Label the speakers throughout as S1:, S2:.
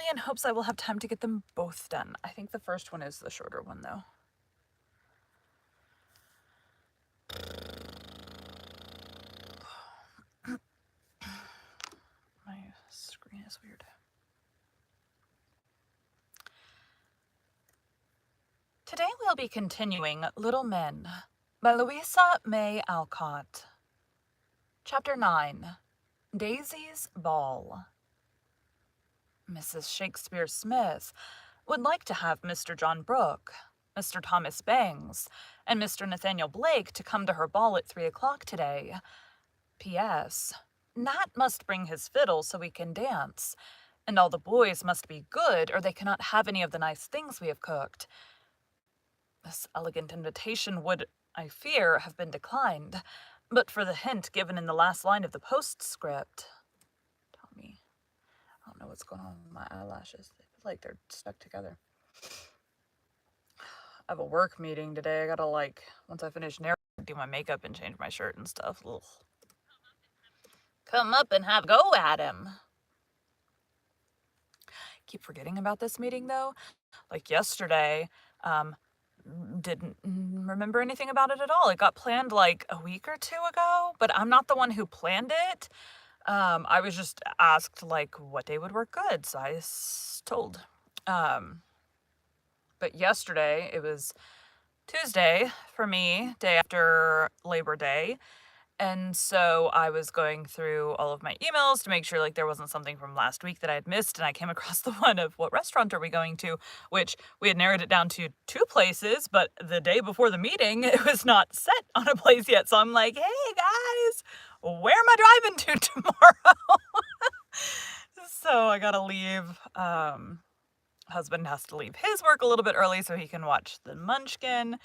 S1: only in hopes I will have time to get them both done. I think the first one is the shorter one, though. My screen is weird. Today we'll be continuing Little Men by Louisa May Alcott. Chapter 9, Daisy's Ball. Mrs. Shakespeare Smith would like to have Mr. John Brooke, Mr. Thomas Bangs, and Mr. Nathaniel Blake to come to her ball at 3 o'clock today. P.S. Nat must bring his fiddle so we can dance, and all the boys must be good or they cannot have any of the nice things we have cooked. This elegant invitation would, I fear, have been declined, but for the hint given in the last line of the postscript. Tommy, I don't know what's going on with my eyelashes. They feel like they're stuck together. I have a work meeting today. I gotta, once I finish narrating, do my makeup and change my shirt and stuff. Ugh. Come up and have a go at him. Keep forgetting about this meeting, though. Like yesterday, didn't remember anything about it at all. It got planned like a week or two ago, but I'm not the one who planned it. I was just asked what day would work good, so I told. But yesterday, it was Tuesday for me, day after Labor Day. And so I was going through all of my emails to make sure there wasn't something from last week that I had missed, and I came across the one of what restaurant are we going to, which we had narrowed it down to 2 places, but the day before the meeting, it was not set on a place yet. So I'm like, hey guys, where am I driving to tomorrow? So I gotta leave. Husband has to leave his work a little bit early so he can watch the Munchkin.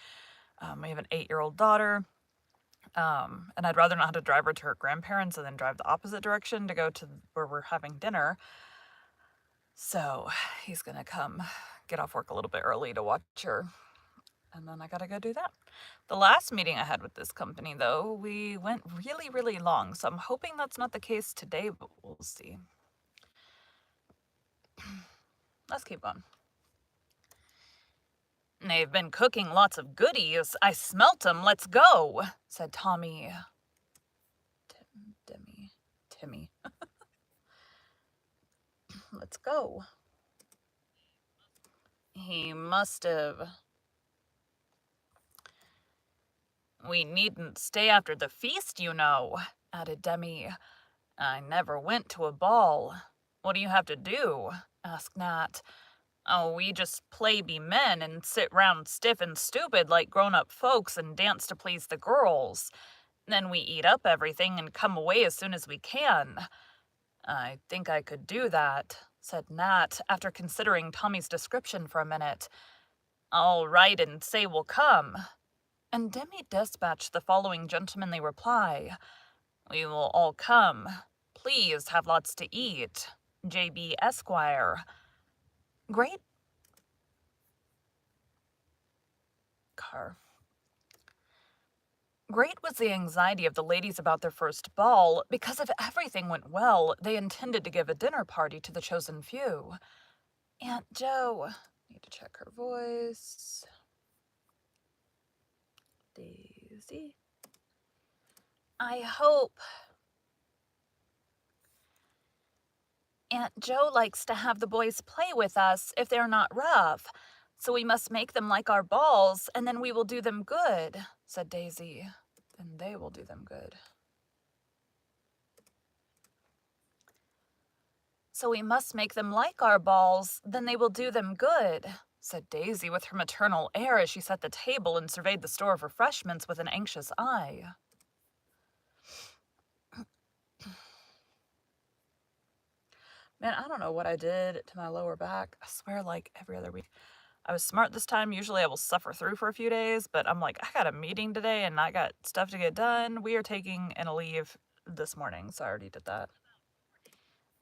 S1: We have an 8-year-old daughter. And I'd rather not have to drive her to her grandparents and then drive the opposite direction to go to where we're having dinner. So he's gonna come get off work a little bit early to watch her. And then I gotta go do that. The last meeting I had with this company, though, we went really, really long. So I'm hoping that's not the case today, but we'll see. Let's keep going. They've been cooking lots of goodies. I smelt 'em. Let's go, said Tommy. Timmy. Let's go. He must have. We needn't stay after the feast, you know, added Demi. I never went to a ball. What do you have to do? Asked Nat. Oh, we just play be men and sit round stiff and stupid like grown-up folks and dance to please the girls. Then we eat up everything and come away as soon as we can. I think I could do that, said Nat, after considering Tommy's description for a minute. I'll write and say we'll come. And Demi dispatched the following gentlemanly reply. We will all come. Please have lots to eat. J.B. Esquire. Great was the anxiety of the ladies about their first ball. Because if everything went well, they intended to give a dinner party to the chosen few. Aunt Jo, need to check her voice. Daisy. I hope. Aunt Jo likes to have the boys play with us if they're not rough, so we must make them like our balls, and then we will do them good, said Daisy. Then they will do them good. So we must make them like our balls, then they will do them good, said Daisy with her maternal air as she set the table and surveyed the store of refreshments with an anxious eye. Man, I don't know what I did to my lower back. I swear, every other week. I was smart this time. Usually I will suffer through for a few days, but I'm I got a meeting today and I got stuff to get done. We are taking a leave this morning, so I already did that.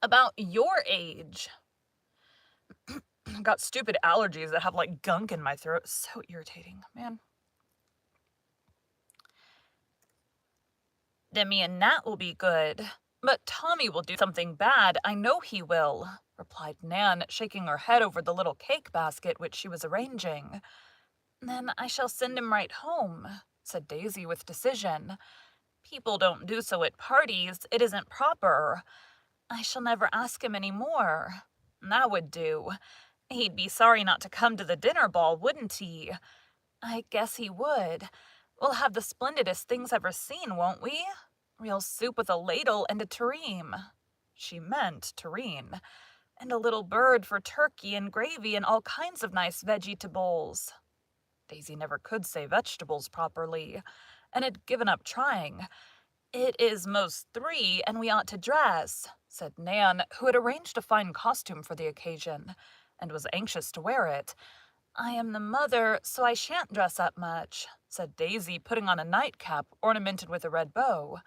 S1: About your age. I got stupid allergies that have gunk in my throat. So irritating, man. Demi and Nat will be good. "But Tommy will do something bad, I know he will," replied Nan, shaking her head over the little cake basket which she was arranging. "Then I shall send him right home," said Daisy with decision. "People don't do so at parties. It isn't proper. I shall never ask him any more. That would do. He'd be sorry not to come to the dinner ball, wouldn't he? I guess he would. We'll have the splendidest things ever seen, won't we? Real soup with a ladle and a tureen." She meant tureen. "And a little bird for turkey and gravy and all kinds of nice vegetables." Daisy never could say vegetables properly, and had given up trying. "It is most 3, and we ought to dress," said Nan, who had arranged a fine costume for the occasion, and was anxious to wear it. "I am the mother, so I shan't dress up much," said Daisy, putting on a nightcap ornamented with a red bow,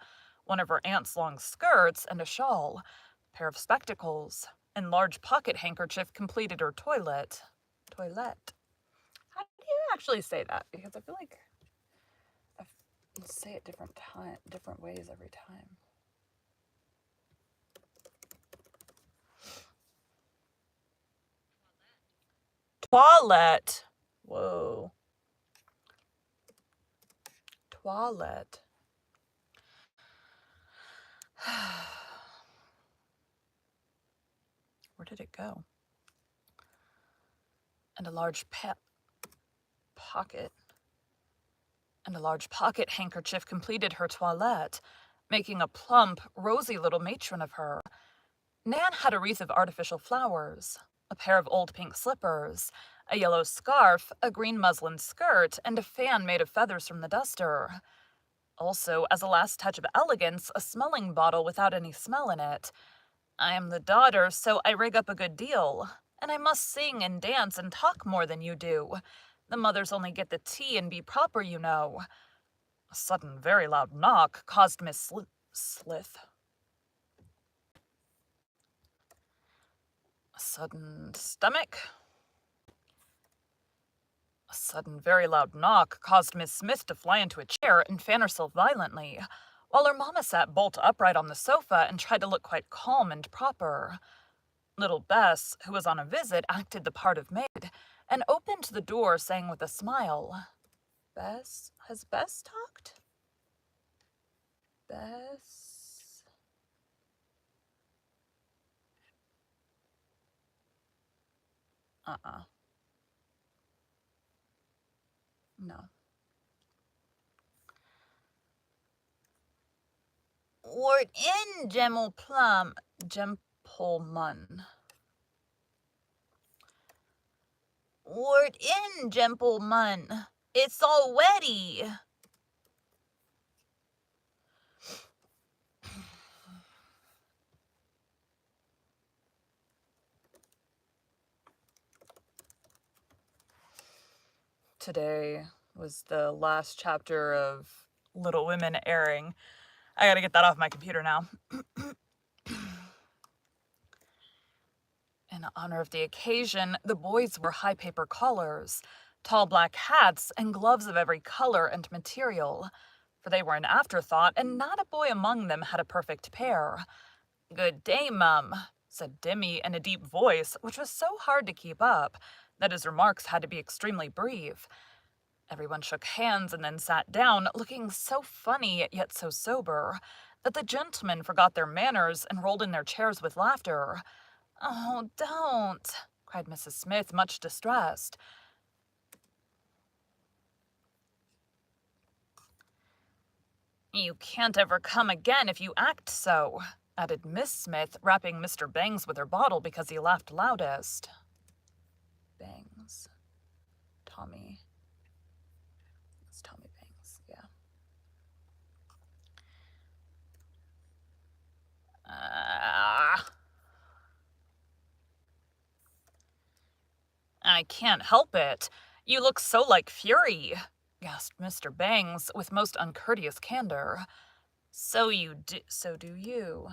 S1: one of her aunt's long skirts, and a shawl. A pair of spectacles and large pocket handkerchief completed her toilette. Toilette. How do you actually say that? Because I feel like I say it different ways every time. Toilette. Whoa. Toilette. Where did it go? And a large pocket. And a large pocket handkerchief completed her toilette, making a plump, rosy little matron of her. Nan had a wreath of artificial flowers, a pair of old pink slippers, a yellow scarf, a green muslin skirt, and a fan made of feathers from the duster. Also, as a last touch of elegance, a smelling bottle without any smell in it. I am the daughter, so I rig up a good deal, and I must sing and dance and talk more than you do. The mothers only get the tea and be proper, you know. A sudden, very loud knock caused Miss Slith. A sudden stomach. A sudden, very loud knock caused Miss Smith to fly into a chair and fan herself violently, while her mamma sat bolt upright on the sofa and tried to look quite calm and proper. Little Bess, who was on a visit, acted the part of maid, and opened the door, saying with a smile, "Bess? Has Bess talked? Bess?" No. "Wart in, Gempleman. Wart in, gentleman. It's all wetty." Today was the last chapter of Little Women airing. I gotta get that off my computer now. In honor of the occasion, the boys wore high paper collars, tall black hats, and gloves of every color and material, for they were an afterthought, and not a boy among them had a perfect pair. "Good day, Mum," said Dimmy in a deep voice, which was so hard to keep up that his remarks had to be extremely brief. Everyone shook hands and then sat down, looking so funny yet so sober that the gentlemen forgot their manners and rolled in their chairs with laughter. "Oh, don't," cried Mrs. Smith, much distressed. "You can't ever come again if you act so," added Miss Smith, rapping Mr. Bangs with her bottle because he laughed loudest. Bangs. Tommy. It's Tommy Bangs, yeah. "I can't help it. You look so like Fury," gasped Mr. Bangs with most uncourteous candor. So do you.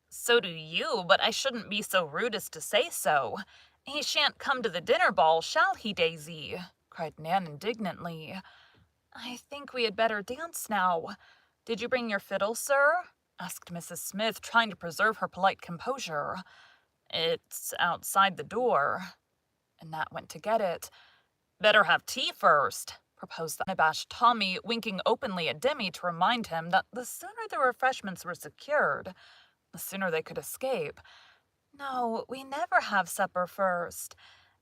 S1: "So do you, but I shouldn't be so rude as to say so. He shan't come to the dinner ball, shall he, Daisy?" cried Nan indignantly. "I think we had better dance now. "Did you bring your fiddle, sir?" asked Mrs. Smith, trying to preserve her polite composure. "It's outside the door." And Nat went to get it. "Better have tea first," proposed the unabashed Tommy, winking openly at Demi to remind him that the sooner the refreshments were secured, the sooner they could escape. "No, we never have supper first.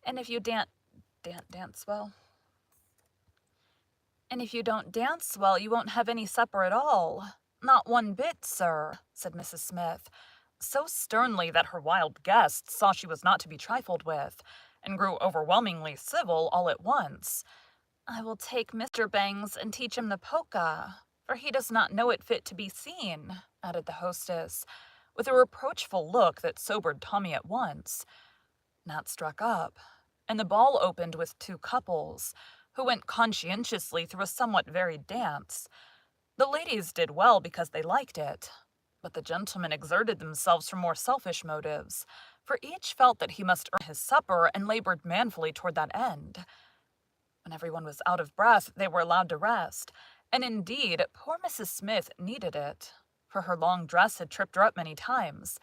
S1: And if you dance well. And if you don't dance well, you won't have any supper at all. Not one bit, sir," said Mrs. Smith, so sternly that her wild guests saw she was not to be trifled with, and grew overwhelmingly civil all at once. "I will take Mr. Bangs and teach him the polka, for he does not know it fit to be seen," added the hostess, with a reproachful look that sobered Tommy at once. Nat struck up, and the ball opened with two couples, who went conscientiously through a somewhat varied dance. The ladies did well because they liked it, but the gentlemen exerted themselves from more selfish motives, for each felt that he must earn his supper and labored manfully toward that end. When everyone was out of breath, they were allowed to rest, and indeed, poor Mrs. Smith needed it, for her long dress had tripped her up many times.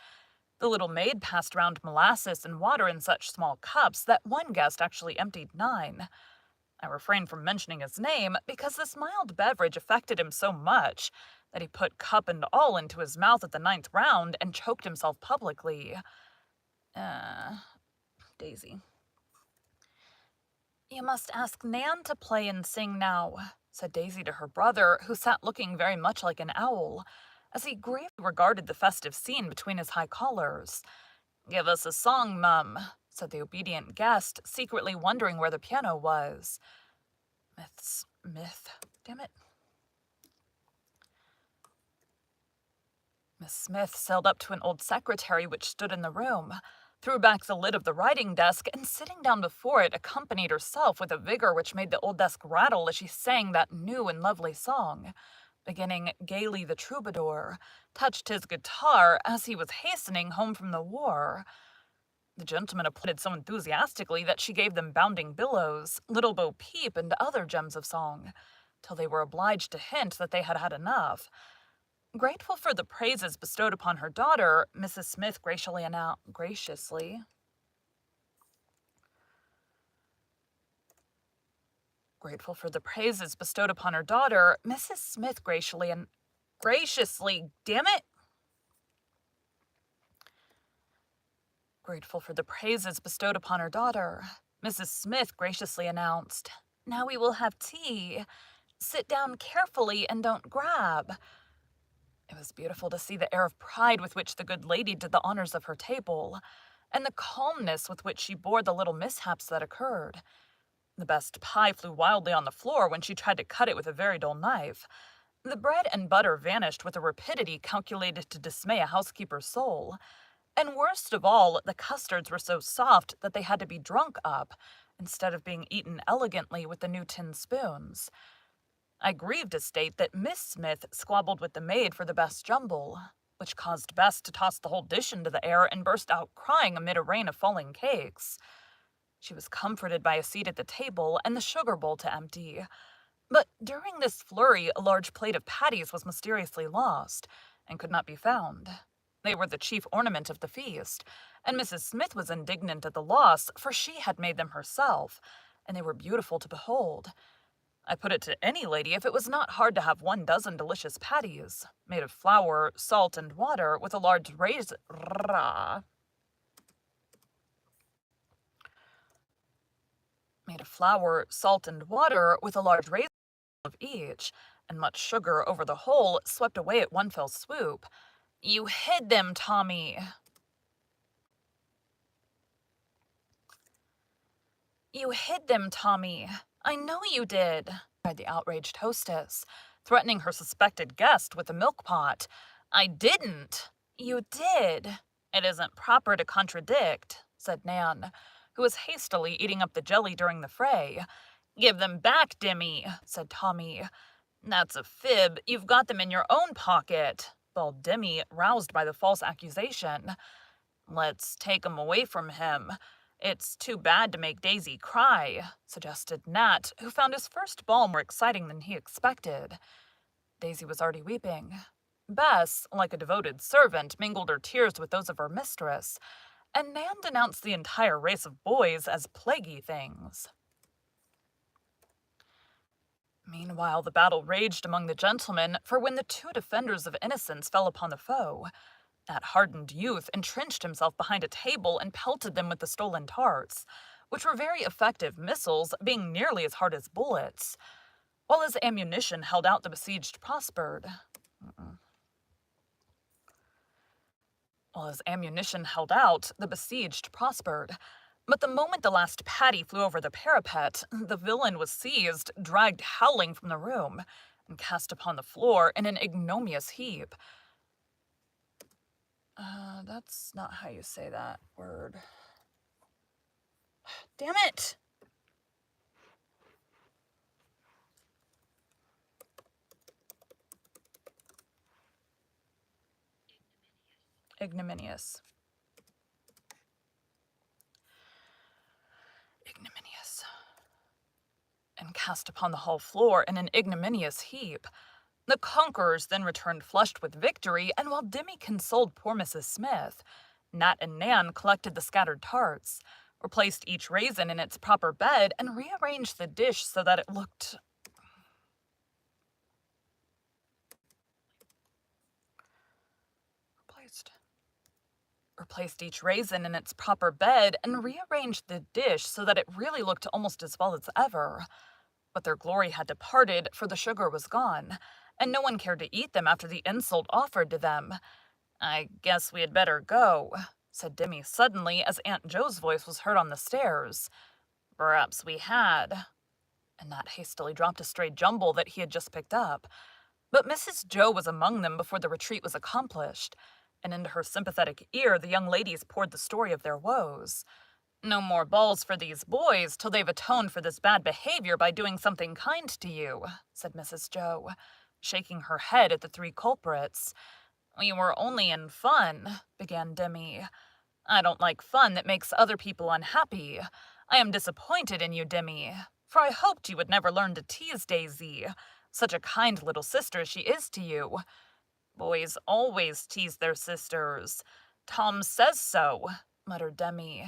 S1: The little maid passed round molasses and water in such small cups that one guest actually emptied 9. I refrained from mentioning his name because this mild beverage affected him so much that he put cup and all into his mouth at the 9th round and choked himself publicly. Daisy. "You must ask Nan to play and sing now," said Daisy to her brother, who sat looking very much like an owl, as he gravely regarded the festive scene between his high collars. "Give us a song, Mum," said the obedient guest, secretly wondering where the piano was. Damn it. Miss Smith sailed up to an old secretary which stood in the room, threw back the lid of the writing desk, and sitting down before it, accompanied herself with a vigor which made the old desk rattle as she sang that new and lovely song, beginning "Gaily the Troubadour," touched his guitar as he was hastening home from the war. The gentlemen applauded so enthusiastically that she gave them Bounding Billows, Little Bo Peep, and other gems of song, till they were obliged to hint that they had had enough. Grateful for the praises bestowed upon her daughter, Mrs. Smith graciously Grateful for the praises bestowed upon her daughter, Mrs. Smith Grateful for the praises bestowed upon her daughter, Mrs. Smith graciously announced, "Now we will have tea. Sit down carefully and don't grab." It was beautiful to see the air of pride with which the good lady did the honors of her table, and the calmness with which she bore the little mishaps that occurred. The best pie flew wildly on the floor when she tried to cut it with a very dull knife. The bread and butter vanished with a rapidity calculated to dismay a housekeeper's soul. And worst of all, the custards were so soft that they had to be drunk up, instead of being eaten elegantly with the new tin spoons. I grieved to state that Miss Smith squabbled with the maid for the best jumble, which caused Bess to toss the whole dish into the air and burst out crying amid a rain of falling cakes. She was comforted by a seat at the table and the sugar bowl to empty. But during this flurry, a large plate of patties was mysteriously lost, and could not be found. They were the chief ornament of the feast, and Mrs. Smith was indignant at the loss, for she had made them herself, and they were beautiful to behold. I put it to any lady if it was not hard to have 12 delicious patties, made of flour, salt, and water, with a large raisin of each, and much sugar over the whole, swept away at one fell swoop. "You hid them, Tommy." "You hid them, Tommy. I know you did," cried the outraged hostess, threatening her suspected guest with the milk pot. "I didn't." "You did." "It isn't proper to contradict," said Nan, who was hastily eating up the jelly during the fray. "Give them back, Demi," said Tommy. "That's a fib. You've got them in your own pocket," bawled Demi, roused by the false accusation. "Let's take 'em away from him. It's too bad to make Daisy cry," suggested Nat, who found his first ball more exciting than he expected. Daisy was already weeping. Bess, like a devoted servant, mingled her tears with those of her mistress, and Nan denounced the entire race of boys as plaguey things. Meanwhile, the battle raged among the gentlemen, for when the two defenders of innocence fell upon the foe, that hardened youth entrenched himself behind a table and pelted them with the stolen tarts, which were very effective missiles, being nearly as hard as bullets. While his ammunition held out, the besieged prospered. While his ammunition held out, the besieged prospered. But the moment the last patty flew over the parapet, the villain was seized, dragged howling from the room, and cast upon the floor in an ignominious heap. That's not how you say that word. Damn it! Ignominious. Ignominious. And cast upon the hall floor in an ignominious heap. The conquerors then returned flushed with victory, and while Demi consoled poor Mrs. Smith, Nat and Nan collected the scattered tarts, replaced each raisin in its proper bed, and rearranged the dish so that it looked... Replaced each raisin in its proper bed and rearranged the dish so that it really looked almost as well as ever. But their glory had departed, for the sugar was gone, and no one cared to eat them after the insult offered to them. "I guess we had better go," said Demi suddenly as Aunt Joe's voice was heard on the stairs. "Perhaps we had." And Nat hastily dropped a stray jumble that he had just picked up. But Mrs. Joe was among them before the retreat was accomplished, and into her sympathetic ear the young ladies poured the story of their woes. "No more balls for these boys till they've atoned for this bad behavior by doing something kind to you," said Mrs. Joe, shaking her head at the three culprits. "We were only in fun," began Demi. "I don't like fun that makes other people unhappy. I am disappointed in you, Demi, for I hoped you would never learn to tease Daisy, such a kind little sister she is to you. Boys always tease their sisters. Tom says so," muttered Demi.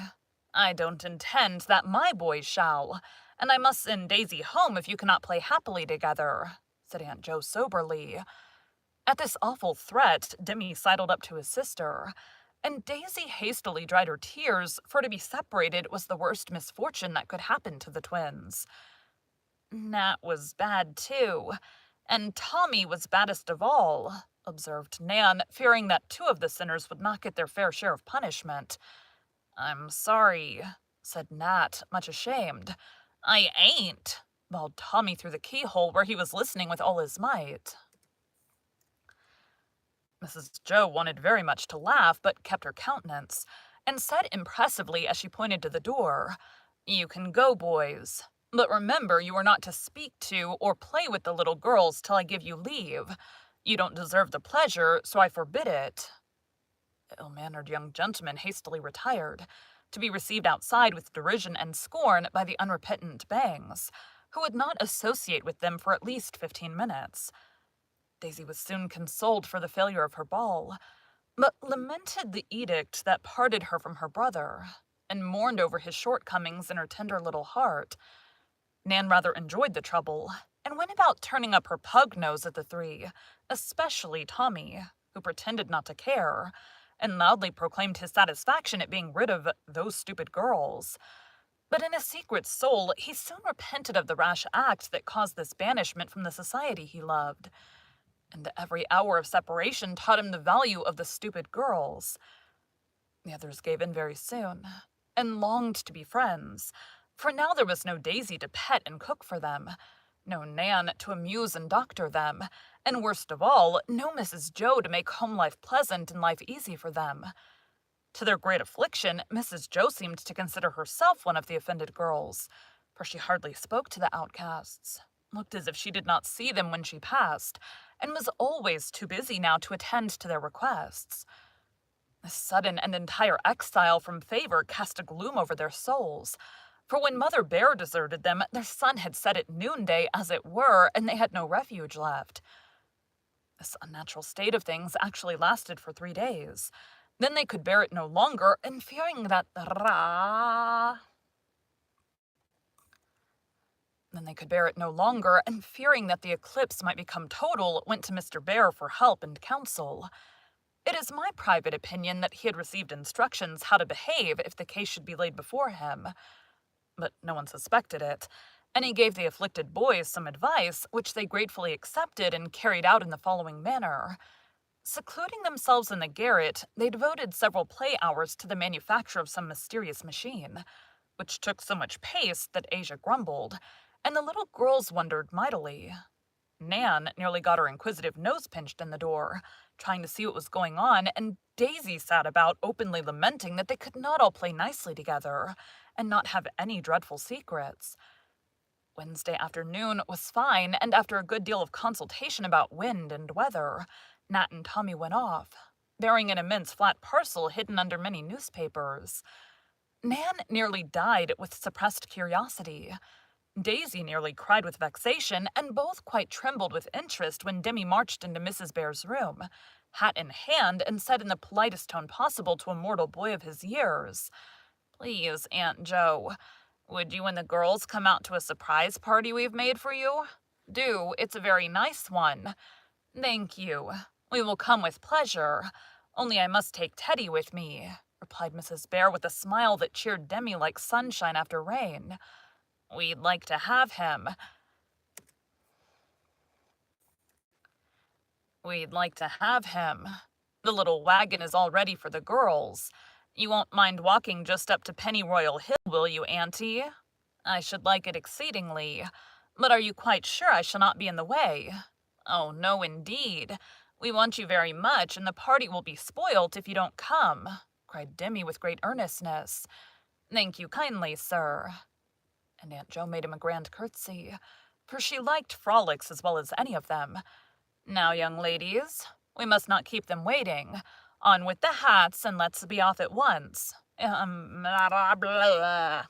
S1: "I don't intend that my boys shall, and I must send Daisy home if you cannot play happily together," said Aunt Joe soberly. At this awful threat, Demi sidled up to his sister, and Daisy hastily dried her tears, for to be separated was the worst misfortune that could happen to the twins. "Nat was bad, too, and Tommy was baddest of all," observed Nan, fearing that two of the sinners would not get their fair share of punishment. "I'm sorry," said Nat, much ashamed. "I ain't," bawled Tommy through the keyhole where he was listening with all his might. Mrs. Joe wanted very much to laugh, but kept her countenance, and said impressively as she pointed to the door, "You can go, boys. But remember you are not to speak to or play with the little girls till I give you leave. You don't deserve the pleasure, so I forbid it." The ill-mannered young gentleman hastily retired, to be received outside with derision and scorn by the unrepentant Bangs, who would not associate with them for at least 15 minutes. Daisy was soon consoled for the failure of her ball, but lamented the edict that parted her from her brother, and mourned over his shortcomings in her tender little heart. Nan rather enjoyed the trouble, and went about turning up her pug nose at the three, especially Tommy, who pretended not to care, and loudly proclaimed his satisfaction at being rid of those stupid girls. But in his secret soul, he soon repented of the rash act that caused this banishment from the society he loved, and every hour of separation taught him the value of the stupid girls. The others gave in very soon, and longed to be friends, for now there was no Daisy to pet and cook for them, no Nan to amuse and doctor them, and worst of all, no Mrs. Joe to make home life pleasant and life easy for them. To their great affliction, Mrs. Joe seemed to consider herself one of the offended girls, for she hardly spoke to the outcasts, looked as if she did not see them when she passed, and was always too busy now to attend to their requests. This sudden and entire exile from favor cast a gloom over their souls, for when Mother Bear deserted them, their sun had set at noonday, as it were, and they had no refuge left. This unnatural state of things actually lasted for 3 days. Then they could bear it no longer, and fearing that the eclipse might become total, went to Mr. Bear for help and counsel. It is my private opinion that he had received instructions how to behave if the case should be laid before him. But no one suspected it, and he gave the afflicted boys some advice, which they gratefully accepted and carried out in the following manner. Secluding themselves in the garret, they devoted several play hours to the manufacture of some mysterious machine, which took so much pace that Asia grumbled, and the little girls wondered mightily. Nan nearly got her inquisitive nose pinched in the door, trying to see what was going on, and Daisy sat about openly lamenting that they could not all play nicely together, and not have any dreadful secrets. Wednesday afternoon was fine, and after a good deal of consultation about wind and weather, Nat and Tommy went off, bearing an immense flat parcel hidden under many newspapers. Nan nearly died with suppressed curiosity. Daisy nearly cried with vexation, and both quite trembled with interest when Demi marched into Mrs. Bear's room, hat in hand, and said in the politest tone possible to a mortal boy of his years, "Please, Aunt Jo, would you and the girls come out to a surprise party we've made for you? Do, it's a very nice one." "Thank you. We will come with pleasure. Only I must take Teddy with me," replied Mrs. Bear with a smile that cheered Demi like sunshine after rain. We'd like to have him. The little wagon is all ready for the girls. You won't mind walking just up to Pennyroyal Hill, will you, Auntie? I should like it exceedingly. But are you quite sure I shall not be in the way? Oh, no, indeed. We want you very much, and the party will be spoilt if you don't come," cried Demi with great earnestness. "Thank you kindly, sir." And Aunt Jo made him a grand curtsy, for she liked frolics as well as any of them. "Now, young ladies, we must not keep them waiting. On with the hats, and let's be off at once. Blah, blah.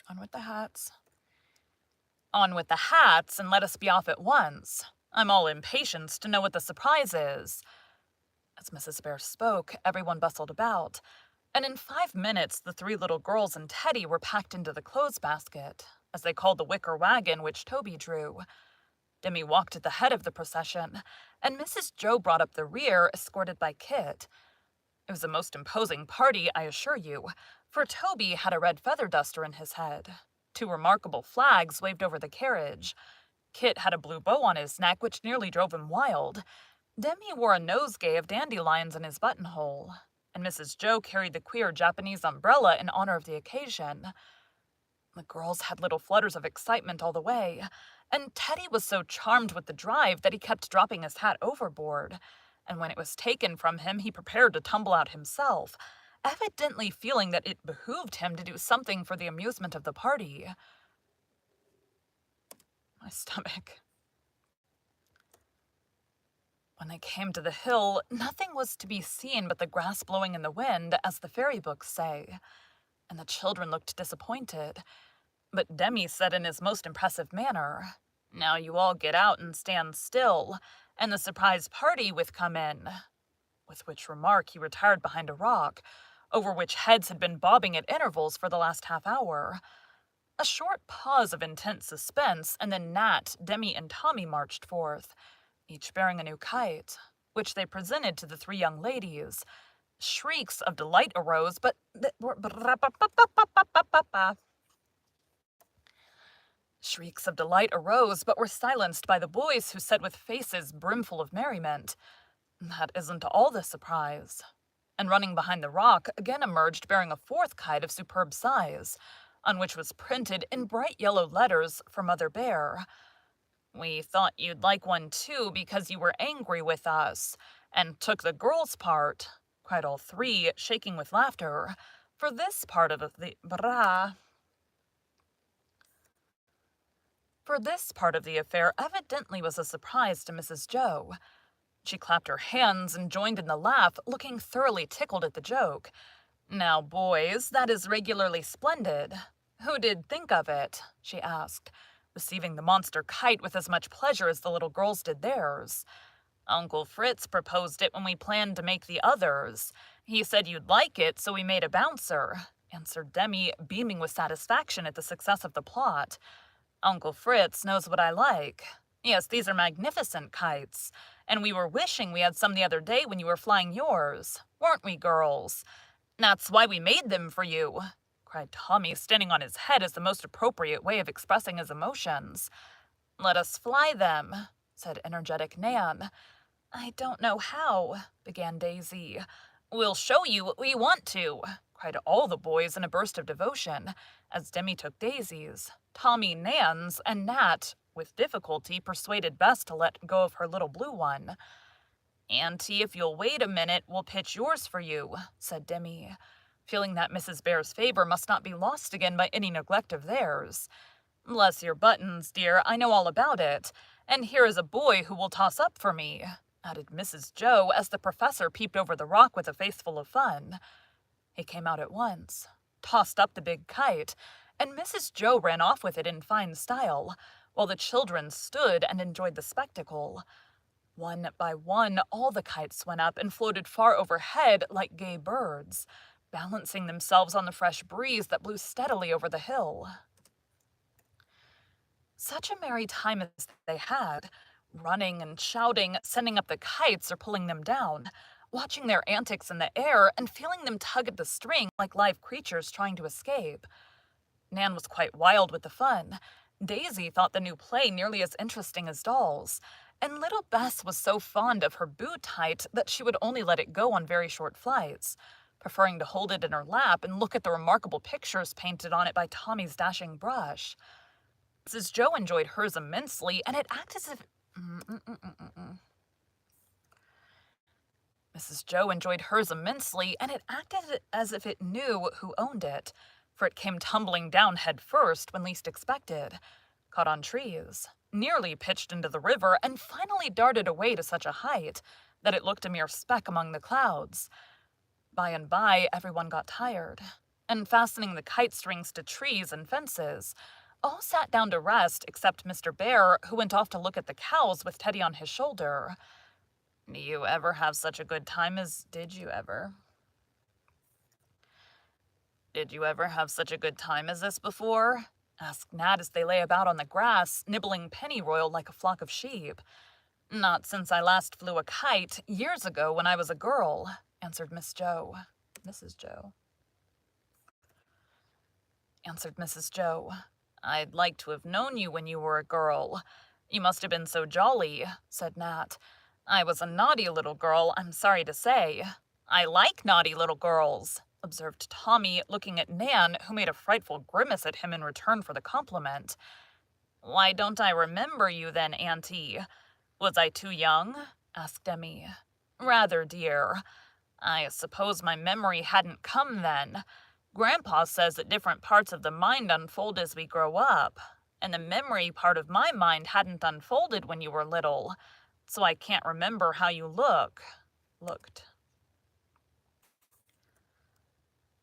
S1: On with the hats. On with the hats, and let us be off at once. I'm all impatience to know what the surprise is." As Mrs. Bear spoke, everyone bustled about, and in 5 minutes the 3 little girls and Teddy were packed into the clothes basket, as they called the wicker wagon which Toby drew. Demi walked at the head of the procession, and Mrs. Jo brought up the rear, escorted by Kit. It was a most imposing party, I assure you, for Toby had a red feather duster in his head. 2 remarkable flags waved over the carriage. Kit had a blue bow on his neck, which nearly drove him wild. Demi wore a nosegay of dandelions in his buttonhole, and Mrs. Jo carried the queer Japanese umbrella in honor of the occasion. The girls had little flutters of excitement all the way, and Teddy was so charmed with the drive that he kept dropping his hat overboard, and when it was taken from him he prepared to tumble out himself, evidently feeling that it behooved him to do something for the amusement of the party. My stomach. When they came to the hill, nothing was to be seen but the grass blowing in the wind, as the fairy books say, and the children looked disappointed. But Demi said in his most impressive manner, "Now you all get out and stand still, and the surprise party with come in," with which remark he retired behind a rock, over which heads had been bobbing at intervals for the last half hour. A short pause of intense suspense, and then Nat, Demi, and Tommy marched forth, each bearing a new kite, which they presented to the 3 young ladies. Shrieks of delight arose, but were silenced by the boys, who said with faces brimful of merriment, "That isn't all the surprise," and running behind the rock, again emerged bearing a 4th kite of superb size, on which was printed in bright yellow letters for Mother Bear, "We thought you'd like one too because you were angry with us, and took the girls' part," cried all 3, shaking with laughter, for this part of the affair evidently was a surprise to Mrs. Jo. She clapped her hands and joined in the laugh, looking thoroughly tickled at the joke. "Now, boys, that is regularly splendid. Who did think of it?" she asked, receiving the monster kite with as much pleasure as the little girls did theirs. "Uncle Fritz proposed it when we planned to make the others. He said you'd like it, so we made a bouncer," answered Demi, beaming with satisfaction at the success of the plot. "Uncle Fritz knows what I like. Yes, these are magnificent kites, and we were wishing we had some the other day when you were flying yours. Weren't we, girls? That's why we made them for you," cried Tommy, standing on his head as the most appropriate way of expressing his emotions. "Let us fly them," said energetic Nan. "I don't know how," began Daisy. "We'll show you, we want to," cried all the boys in a burst of devotion, as Demi took Daisy's, Tommy Nan's, and Nat, with difficulty, persuaded Bess to let go of her little blue one. "Auntie, if you'll wait a minute, we'll pitch yours for you," said Demi, feeling that Mrs. Bear's favor must not be lost again by any neglect of theirs. "Bless your buttons, dear, I know all about it. And here is a boy who will toss up for me," added Mrs. Joe as the professor peeped over the rock with a face full of fun. He came out at once, tossed up the big kite, and Mrs. Joe ran off with it in fine style, while the children stood and enjoyed the spectacle. One by one, all the kites went up and floated far overhead like gay birds, balancing themselves on the fresh breeze that blew steadily over the hill. Such a merry time as they had, running and shouting, sending up the kites or pulling them down, watching their antics in the air and feeling them tug at the string like live creatures trying to escape. Nan was quite wild with the fun. Daisy thought the new play nearly as interesting as dolls, and little Bess was so fond of her boot tight that she would only let it go on very short flights, preferring to hold it in her lap and look at the remarkable pictures painted on it by Tommy's dashing brush. Mrs. Joe enjoyed hers immensely, and it acted as if... Mrs. Joe enjoyed hers immensely, and it acted as if it knew who owned it, for it came tumbling down head first when least expected, caught on trees, nearly pitched into the river, and finally darted away to such a height that it looked a mere speck among the clouds. By and by, everyone got tired, and fastening the kite strings to trees and fences, all sat down to rest except Mr. Bear, who went off to look at the cows with Teddy on his shoulder. Did you ever have such a good time as this before?" asked Nat as they lay about on the grass, nibbling pennyroyal like a flock of sheep. "Not since I last flew a kite, years ago when I was a girl," answered Mrs. Joe. "I'd like to have known you when you were a girl. You must have been so jolly," said Nat. "I was a naughty little girl, I'm sorry to say." "I like naughty little girls," observed Tommy, looking at Nan, who made a frightful grimace at him in return for the compliment. "Why don't I remember you then, Auntie? Was I too young?" asked Demi. "Rather, dear. I suppose my memory hadn't come then. Grandpa says that different parts of the mind unfold as we grow up, and the memory part of my mind hadn't unfolded when you were little, so I can't remember how you looked.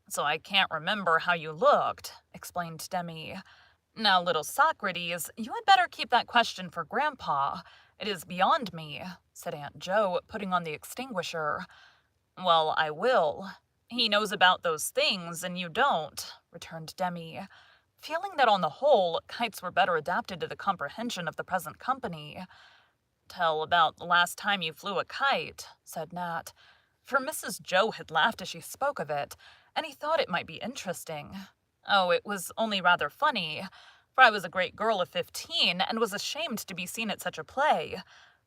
S1: "So I can't remember how you looked," explained Demi. "Now, little Socrates, you had better keep that question for Grandpa. It is beyond me," said Aunt Joe, putting on the extinguisher. "Well, I will. He knows about those things, and you don't," returned Demi, feeling that on the whole, kites were better adapted to the comprehension of the present company. "Tell about the last time you flew a kite," said Nat, for Mrs. Joe had laughed as she spoke of it, and he thought it might be interesting. "Oh, it was only rather funny, for I was a great girl of 15 and was ashamed to be seen at such a play.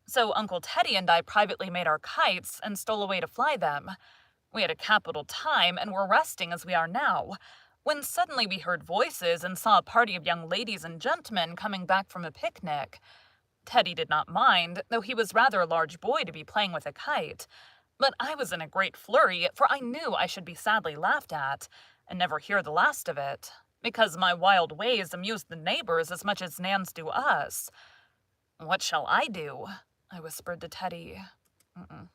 S1: So Uncle Teddy and I privately made our kites and stole away to fly them. We had a capital time and were resting as we are now, when suddenly we heard voices and saw a party of young ladies and gentlemen coming back from a picnic. Teddy did not mind, though he was rather a large boy to be playing with a kite, but I was in a great flurry, for I knew I should be sadly laughed at, and never hear the last of it, because my wild ways amused the neighbors as much as Nan's do us. 'What shall I do?' I whispered to Teddy. Mm-mm.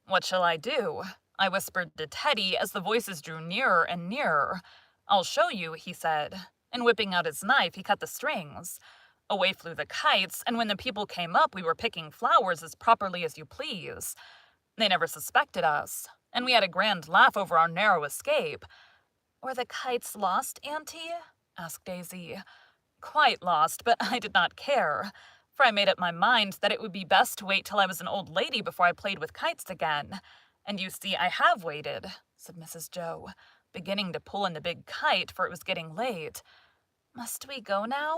S1: What shall I do? I whispered to Teddy as the voices drew nearer and nearer. I'll show you, he said, and whipping out his knife, he cut the strings. Away flew the kites, and when the people came up, we were picking flowers as properly as you please. They never suspected us, and we had a grand laugh over our narrow escape. Were the kites lost, Auntie? Asked Daisy. Quite lost, but I did not care, for I made up my mind that it would be best to wait till I was an old lady before I played with kites again. And you see, I have waited, said Mrs. Joe, beginning to pull in the big kite, for it was getting late. Must we go now?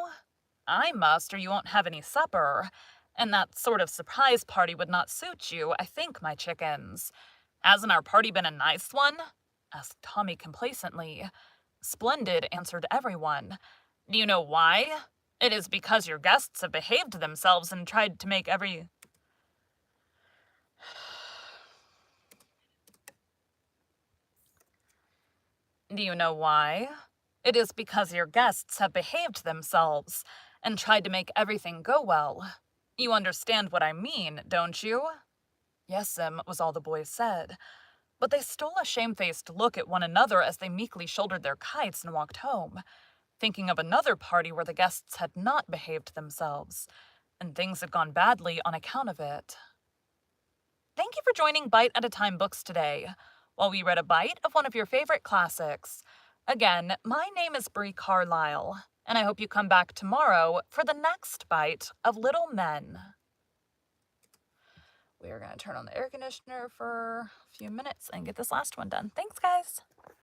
S1: I must, or you won't have any supper. And that sort of surprise party would not suit you, I think, my chickens. Hasn't our party been a nice one? Asked Tommy complacently. Splendid, answered everyone. Do you know why? It is because your guests have behaved themselves and tried to make every... Do you know why? It is because your guests have behaved themselves and tried to make everything go well. You understand what I mean, don't you? Yes'm, was all the boys said. But they stole a shamefaced look at one another as they meekly shouldered their kites and walked home, thinking of another party where the guests had not behaved themselves, and things had gone badly on account of it. Thank you for joining Bite at a Time Books today, while we read a bite of one of your favorite classics. Again, my name is Bree Carlile, and I hope you come back tomorrow for the next bite of Little Men. We are going to turn on the air conditioner for a few minutes and get this last one done. Thanks, guys.